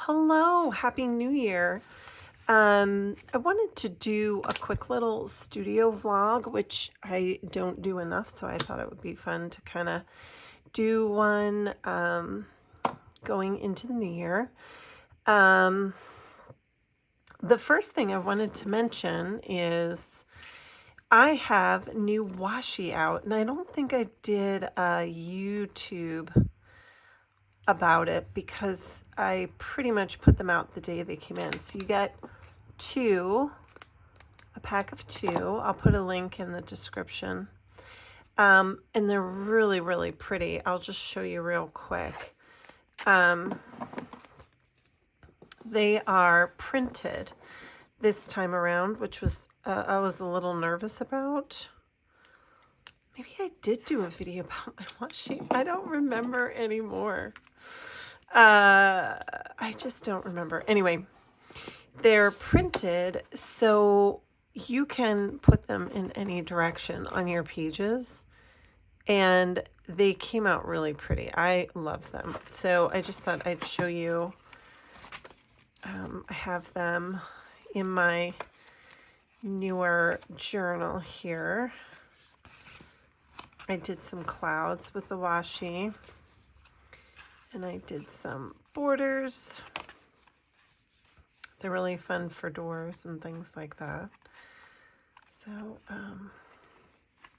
Hello, Happy New Year. I wanted to do a quick little studio vlog, which I don't do enough, so I thought it would be fun to kind of do one going into the new year. The first thing I wanted to mention is I have new washi out, and I don't think I did a YouTube about it because I pretty much put them out the day they came in. So you get a pack of two. I'll put a link in the description. And they're really, really pretty. I'll just show you real quick. They are printed this time around, which was I was a little nervous about. Maybe I did do a video about my washi. I don't remember anymore. I just don't remember. Anyway, they're printed so you can put them in any direction on your pages. And they came out really pretty. I love them. So I just thought I'd show you. I have them in my newer journal here. I did some clouds with the washi, and I did some borders. They're really fun for doors and things like that. So,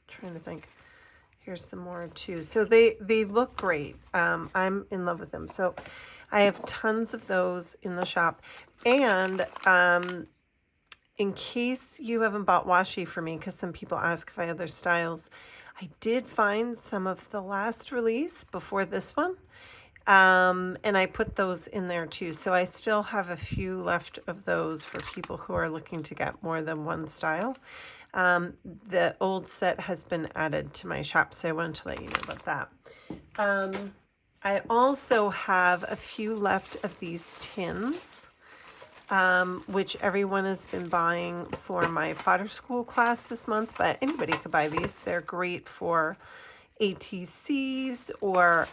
trying to think. Here's some more too. So they look great. I'm in love with them. So I have tons of those in the shop. And in case you haven't bought washi for me, because some people ask if I have other styles, I did find some of the last release before this one, and I put those in there too. So I still have a few left of those for people who are looking to get more than one style. The old set has been added to my shop, so I wanted to let you know about that. I also have a few left of these tins, which everyone has been buying for my fodder school class this month, but anybody could buy these. They're great for ATCs or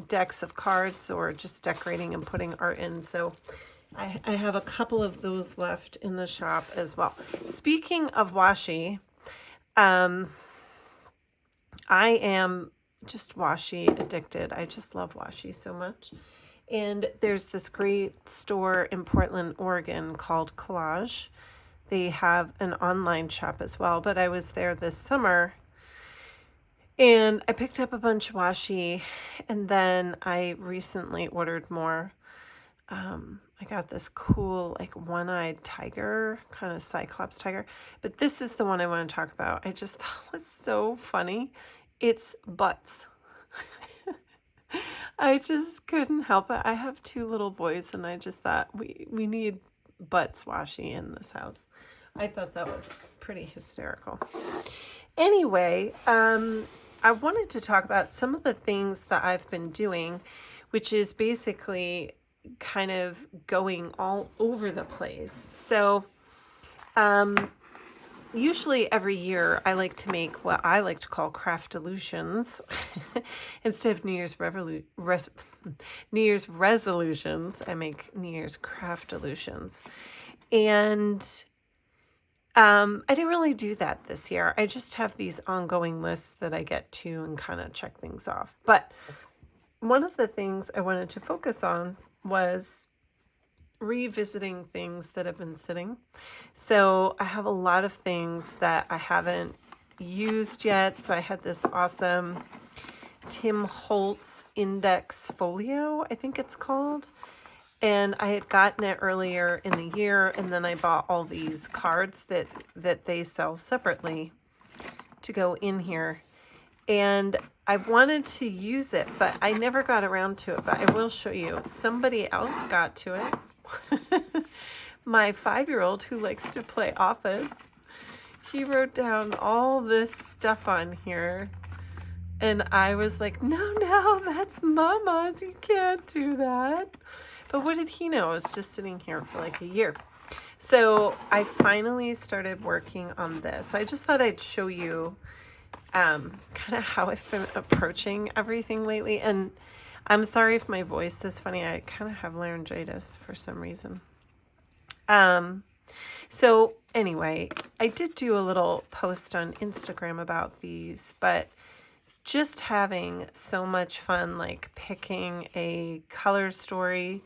decks of cards or just decorating and putting art in. So I have a couple of those left in the shop as well. Speaking of washi, I am just washi addicted. I just love washi so much. And there's this great store in Portland, Oregon called Collage. They have an online shop as well, but I was there this summer and I picked up a bunch of washi, and then I recently ordered more. I got this cool like one-eyed tiger, kind of cyclops tiger, but this is the one I want to talk about. I just thought it was so funny. It's butts. I just couldn't help it. I have two little boys, and I just thought we need butts washi in this house. I thought that was pretty hysterical. Anyway, I wanted to talk about some of the things that I've been doing, which is basically kind of going all over the place. So, usually every year I like to make what I like to call craft-olutions instead of New Year's resolutions. I make New Year's craft-olutions, and I didn't really do that this year. I just have these ongoing lists that I get to and kind of check things off. But one of the things I wanted to focus on was revisiting things that have been sitting. So I have a lot of things that I haven't used yet. So I had this awesome Tim Holtz index folio, I think it's called. And I had gotten it earlier in the year, and then I bought all these cards that they sell separately to go in here. And I wanted to use it, but I never got around to it. But I will show you. Somebody else got to it. My 5-year-old who likes to play Office, he wrote down all this stuff on here. And I was like, no, that's Mama's. You can't do that. But what did he know? It was just sitting here for like a year. So I finally started working on this. So I just thought I'd show you kind of how I've been approaching everything lately. And I'm sorry if my voice is funny. I kind of have laryngitis for some reason. So anyway, I did do a little post on Instagram about these, but just having so much fun, like picking a color story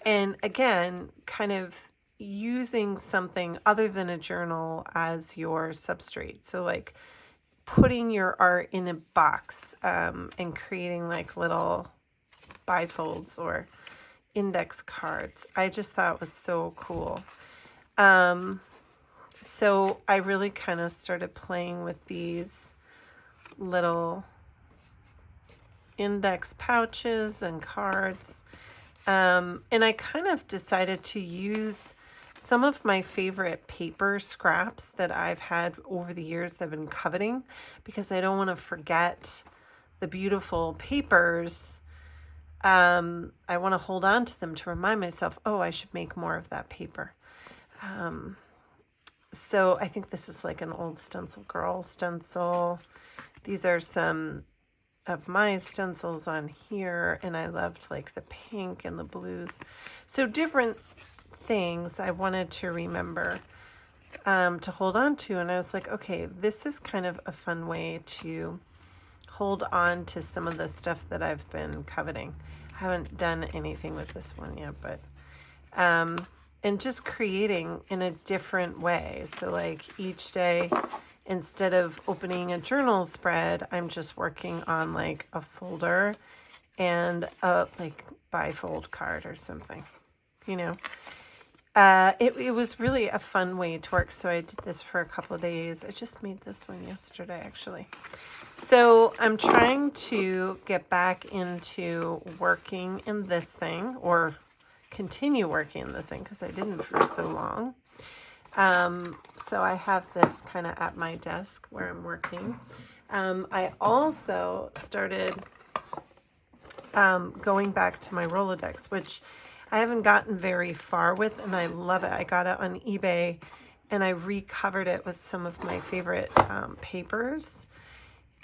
and again, kind of using something other than a journal as your substrate. So like putting your art in a box and creating like little bifolds or index cards. I just thought was so cool. So I really kind of started playing with these little index pouches and cards. And I kind of decided to use some of my favorite paper scraps that I've had over the years that I've been coveting, because I don't want to forget the beautiful papers. I want to hold on to them to remind myself, oh, I should make more of that paper. So I think this is like an old Stencil Girl stencil. These are some of my stencils on here, and I loved like the pink and the blues. So different things I wanted to remember to hold on to. And I was like, okay, this is kind of a fun way to hold on to some of the stuff that I've been coveting. I haven't done anything with this one yet, but and just creating in a different way. So like each day, instead of opening a journal spread, I'm just working on like a folder and a like bifold card or something, you know. It was really a fun way to work. So I did this for a couple of days. I just made this one yesterday, actually. So I'm trying to get back into working in this thing, or continue working in this thing, because I didn't for so long. So I have this kind of at my desk where I'm working. I also started going back to my Rolodex, which I haven't gotten very far with, and I love it. I got it on eBay, and I recovered it with some of my favorite papers.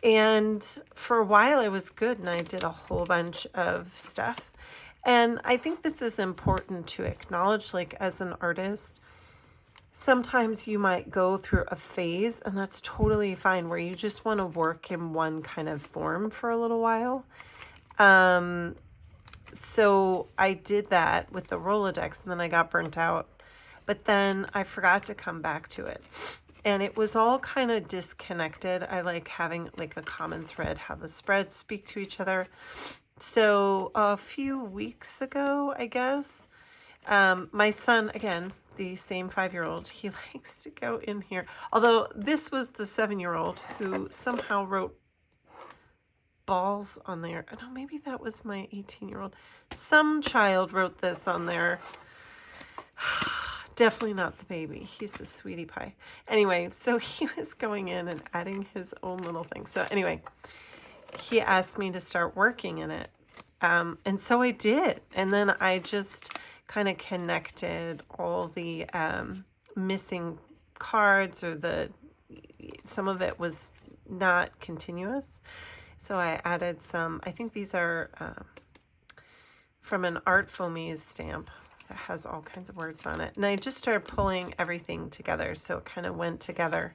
And for a while it was good, and I did a whole bunch of stuff. And I think this is important to acknowledge, like as an artist, sometimes you might go through a phase, and that's totally fine, where you just want to work in one kind of form for a little while. So I did that with the Rolodex, and then I got burnt out. But then I forgot to come back to it. And it was all kind of disconnected. I like having like a common thread, how the spreads speak to each other. So a few weeks ago, I guess, my son, again, the same 5-year-old, he likes to go in here. Although this was the 7-year-old who somehow wrote balls on there. Oh, no, maybe that was my 18-year-old. Some child wrote this on there. Definitely not the baby. He's a sweetie pie. Anyway, so he was going in and adding his own little thing. So anyway, he asked me to start working in it. And so I did. And then I just kind of connected all the missing cards, or some of it was not continuous. So I added some, I think these are from an Art Foamies stamp that has all kinds of words on it. And I just started pulling everything together, so it kind of went together.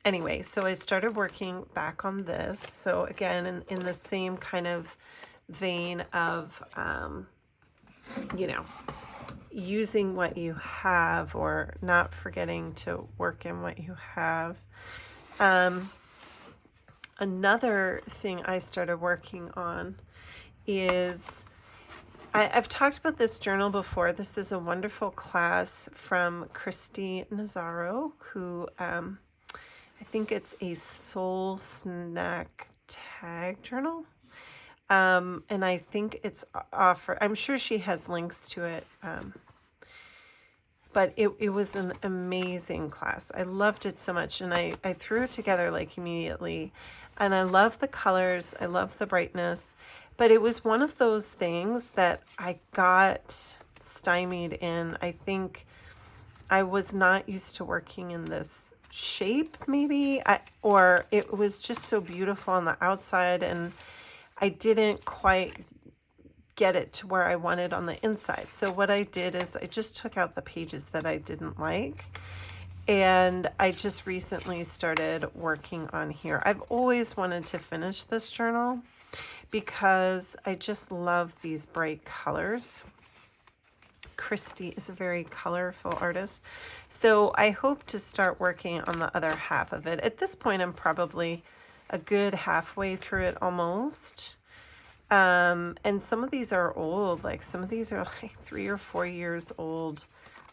Anyway, so I started working back on this. So again, in the same kind of vein of, you know, using what you have, or not forgetting to work in what you have. Another thing I started working on is, I've talked about this journal before. This is a wonderful class from Christy Nazaro, who I think it's a Soul Snack tag journal. And I think it's offered, I'm sure she has links to it. But it was an amazing class. I loved it so much, and I threw it together like immediately. And I love the colors, I love the brightness, but it was one of those things that I got stymied in. I think I was not used to working in this shape, maybe, or it was just so beautiful on the outside, and I didn't quite get it to where I wanted on the inside. So what I did is I just took out the pages that I didn't like, and I just recently started working on here. I've always wanted to finish this journal because I just love these bright colors. Christy is a very colorful artist. So I hope to start working on the other half of it. At this point, I'm probably a good halfway through it almost. And some of these are old, like some of these are like 3 or 4 years old,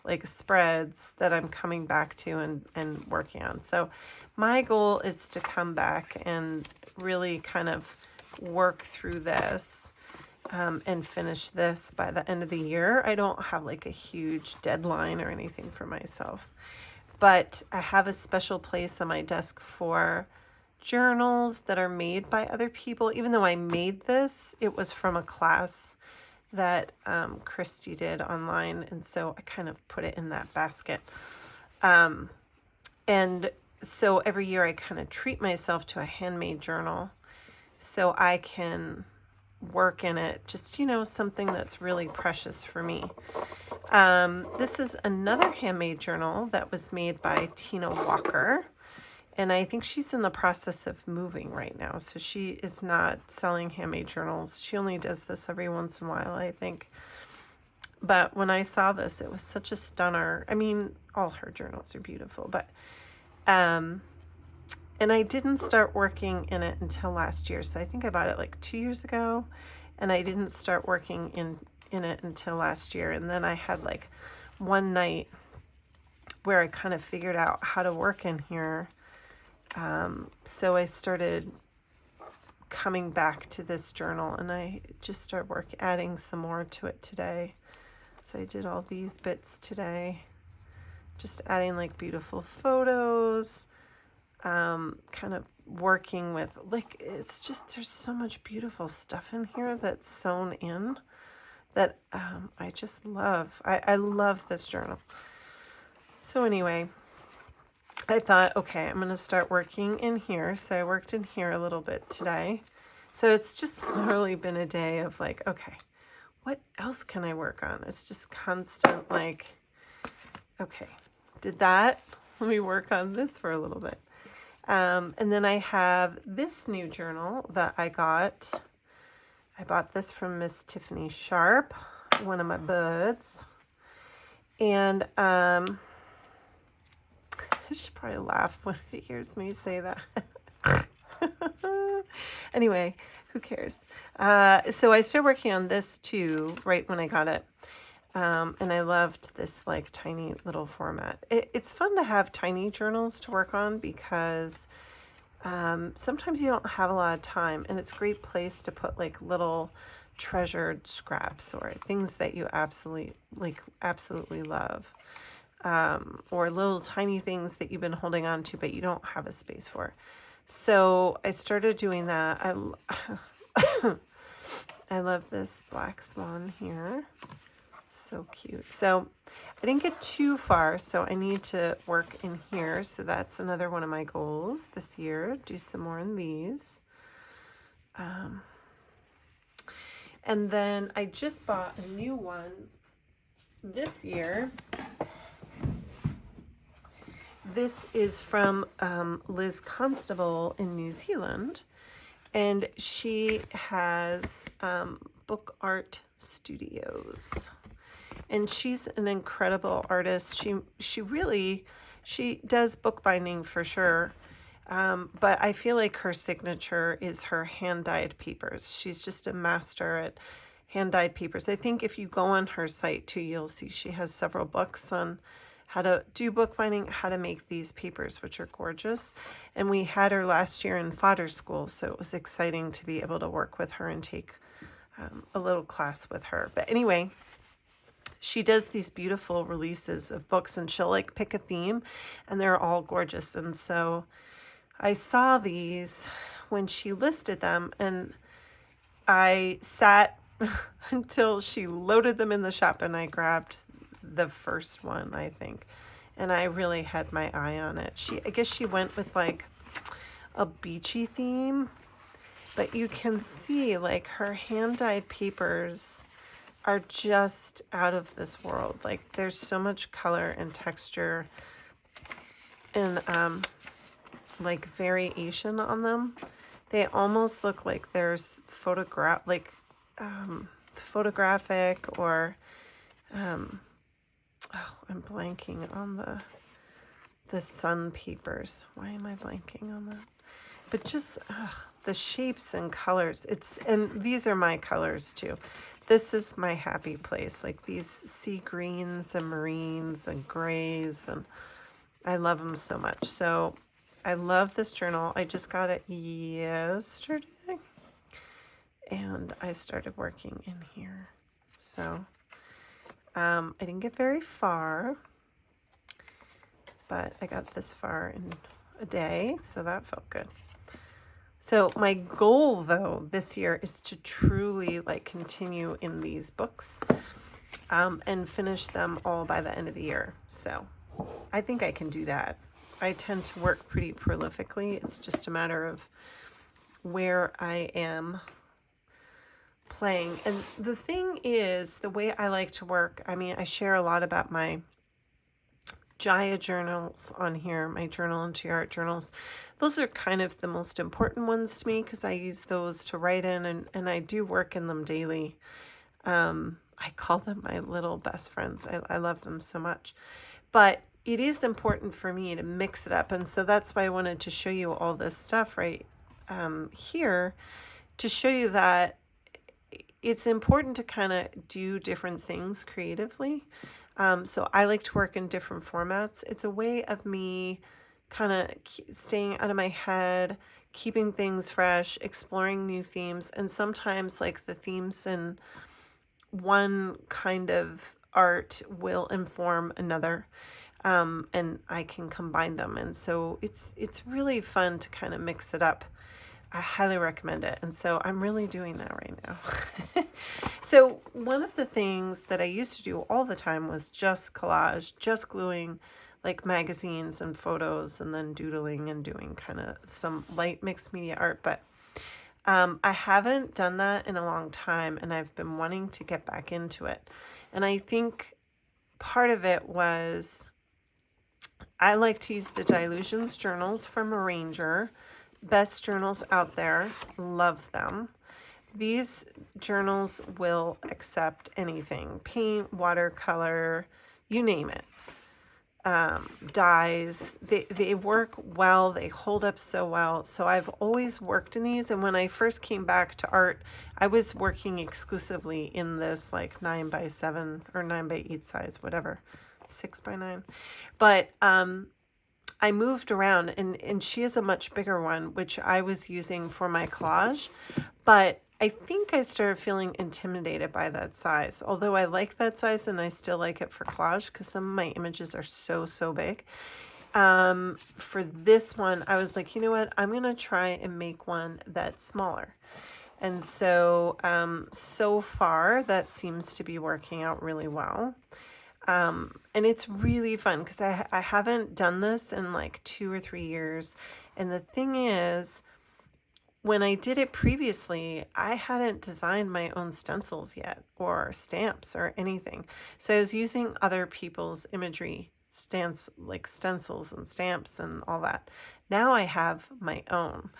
like spreads that I'm coming back to and working on. So my goal is to come back and really kind of work through this and finish this by the end of the year. I don't have like a huge deadline or anything for myself, but I have a special place on my desk for journals that are made by other people. Even though I made this, it was from a class that Christy did online, and so I kind of put it in that basket. And so every year I kind of treat myself to a handmade journal so I can work in it, just, you know, something that's really precious for me. This is another handmade journal that was made by Tina Walker. And I think she's in the process of moving right now. So she is not selling handmade journals. She only does this every once in a while, I think. But when I saw this, it was such a stunner. I mean, all her journals are beautiful. But, and I didn't start working in it until last year. So I think I bought it like 2 years ago. And I didn't start working in it until last year. And then I had like one night where I kind of figured out how to work in here. So I started coming back to this journal, and I just started adding some more to it today. So I did all these bits today, just adding like beautiful photos, kind of working with like, it's just, there's so much beautiful stuff in here that's sewn in that I just love. I love this journal. So anyway, I thought, okay, I'm going to start working in here. So I worked in here a little bit today. So it's just literally been a day of like, okay, what else can I work on? It's just constant like, okay, did that. Let me work on this for a little bit. And then I have this new journal that I got. I bought this from Miss Tiffany Sharp, one of my buds. And she probably laugh when it hears me say that. Anyway, who cares? So I started working on this too, right when I got it. And I loved this like tiny little format. It's fun to have tiny journals to work on because sometimes you don't have a lot of time, and it's a great place to put like little treasured scraps or things that you absolutely love. Or little tiny things that you've been holding on to, but you don't have a space for. So I started doing that. I love this black swan here. So cute. So I didn't get too far, so I need to work in here. So that's another one of my goals this year. Do some more in these. And then I just bought a new one this year. This is from Liz Constable in New Zealand, and she has Book Art Studios, and she's an incredible artist. She does bookbinding for sure, but I feel like her signature is her hand-dyed papers. She's just a master at hand-dyed papers. I think if you go on her site too, you'll see she has several books on how to do bookbinding, how to make these papers, which are gorgeous. And we had her last year in fodder school, so it was exciting to be able to work with her and take a little class with her. But anyway, she does these beautiful releases of books, and she'll like pick a theme, and they're all gorgeous. And so I saw these when she listed them, and I sat until she loaded them in the shop, and I grabbed the first one, I think, and I really had my eye on it. I guess she went with like a beachy theme, But you can see like her hand-dyed papers are just out of this world. Like there's so much color and texture and like variation on them. They almost look like there's photographic or oh, I'm blanking on the sun papers. Why am I blanking on that? But just the shapes and colors. And these are my colors too. This is my happy place. Like these sea greens and mareens and grays, and I love them so much. So I love this journal. I just got it yesterday, and I started working in here. So I didn't get very far, but I got this far in a day, so that felt good. So my goal though this year is to truly like continue in these books and finish them all by the end of the year. So I think I can do that. I tend to work pretty prolifically. It's just a matter of where I am playing. And the thing is, the way I like to work, I mean, I share a lot about my Jaya journals on here, my journal and art journals. Those are kind of the most important ones to me because I use those to write in, and I do work in them daily. I call them my little best friends. I love them so much. But it is important for me to mix it up, and so that's why I wanted to show you all this stuff right here, to show you that it's important to kind of do different things creatively. So I like to work in different formats. It's a way of me kind of staying out of my head, keeping things fresh, exploring new themes, and sometimes like the themes in one kind of art will inform another, and I can combine them. And so it's really fun to kind of mix it up. I highly recommend it. And so I'm really doing that right now. So one of the things that I used to do all the time was just collage, just gluing like magazines and photos, and then doodling and doing kind of some light mixed media art. But I haven't done that in a long time, and I've been wanting to get back into it. And I think part of it was I like to use the Dilutions journals from Arranger. Best journals out there. Love them. These journals will accept anything. Paint, watercolor, you name it. Dyes. They work well. They hold up so well. So I've always worked in these. And when I first came back to art, I was working exclusively in this like 9x7 or 9x8 size, whatever. 6x9. But I moved around, and she is a much bigger one, which I was using for my collage. But I think I started feeling intimidated by that size, although I like that size and I still like it for collage because some of my images are so big. For this one, I was like, you know what? I'm going to try and make one that's smaller. And so, so far, that seems to be working out really well. And it's really fun because I haven't done this in like 2 or 3 years. And the thing is, when I did it previously, I hadn't designed my own stencils yet or stamps or anything. So I was using other people's imagery, like stencils and stamps and all that. Now I have my own.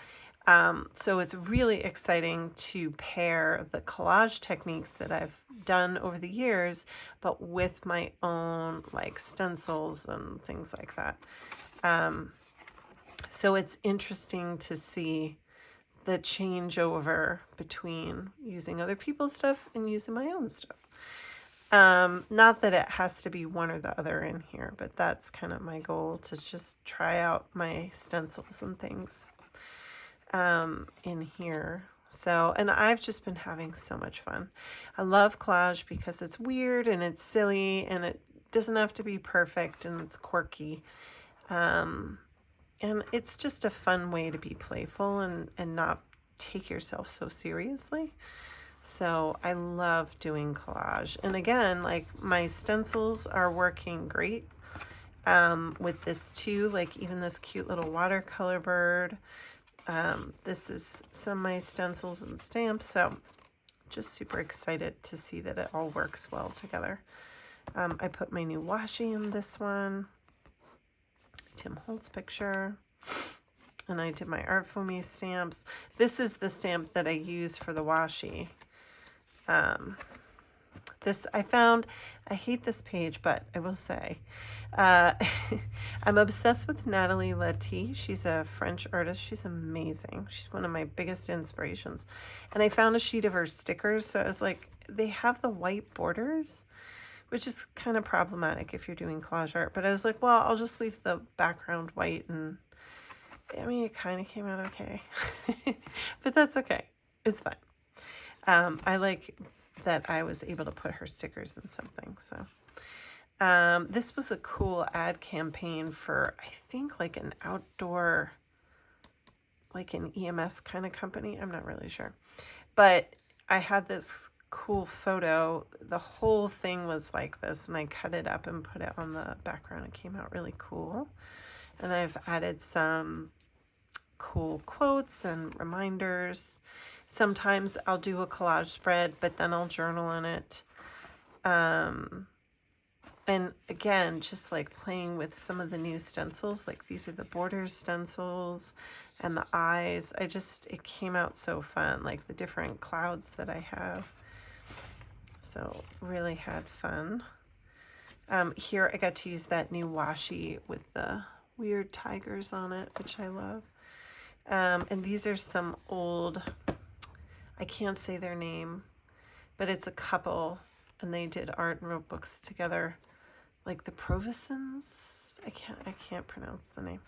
So it's really exciting to pair the collage techniques that I've done over the years, but with my own like stencils and things like that. So it's interesting to see the changeover between using other people's stuff and using my own stuff. Not that it has to be one or the other in here, but that's kind of my goal, to just try out my stencils and things in here. So, and I've just been having so much fun. I love collage because it's weird and it's silly and it doesn't have to be perfect and it's quirky. And it's just a fun way to be playful and not take yourself so seriously. So I love doing collage. And again, like my stencils are working great with this too, like even this cute little watercolor bird. This is some of my stencils and stamps, so just super excited to see that it all works well together. I put my new washi in this one, Tim Holtz picture, and I did my Art For Me stamps. This is the stamp that I use for the washi. This I found, I hate this page, but I will say, I'm obsessed with Natalie Lati. She's a French artist. She's amazing. She's one of my biggest inspirations. And I found a sheet of her stickers. So I was like, they have the white borders, which is kind of problematic if you're doing collage art. But I was like, well, I'll just leave the background white. And I mean, it kind of came out okay. But that's okay. It's fine. I like that I was able to put her stickers in something. So this was a cool ad campaign for, I think, like an outdoor, like an EMS kind of company. I'm not really sure. But I had this cool photo. The whole thing was like this, and I cut it up and put it on the background. It came out really cool. And I've added some cool quotes and reminders. Sometimes I'll do a collage spread, but then I'll journal in it. And again, just like playing with some of the new stencils, like these are the borders stencils and the eyes. It came out so fun, like the different clouds that I have. So really had fun. Here I got to use that new washi with the weird tigers on it, which I love. And these are some old, I can't say their name, but it's a couple, and they did art and wrote books together, like the Provisons. I can't pronounce the name,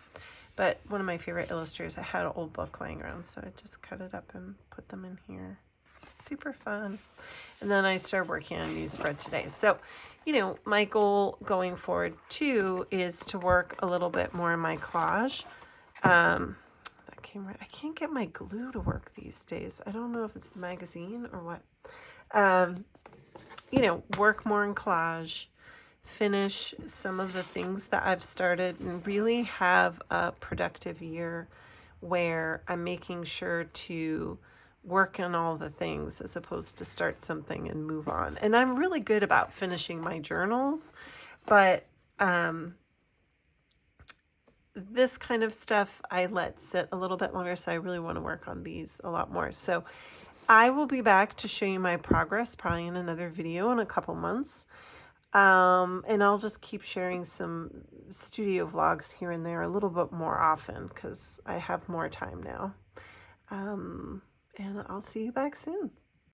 but one of my favorite illustrators. I had an old book laying around, so I just cut it up and put them in here. Super fun. And then I started working on a new spread today. So, you know, my goal going forward too is to work a little bit more in my collage. I can't get my glue to work these days. I don't know if it's the magazine or what. You know, work more in collage, finish some of the things that I've started, and really have a productive year where I'm making sure to work on all the things as opposed to start something and move on. And I'm really good about finishing my journals, but this kind of stuff I let sit a little bit longer, so I really want to work on these a lot more. So I will be back to show you my progress probably in another video in a couple months. And I'll just keep sharing some studio vlogs here and there a little bit more often because I have more time now. And I'll see you back soon.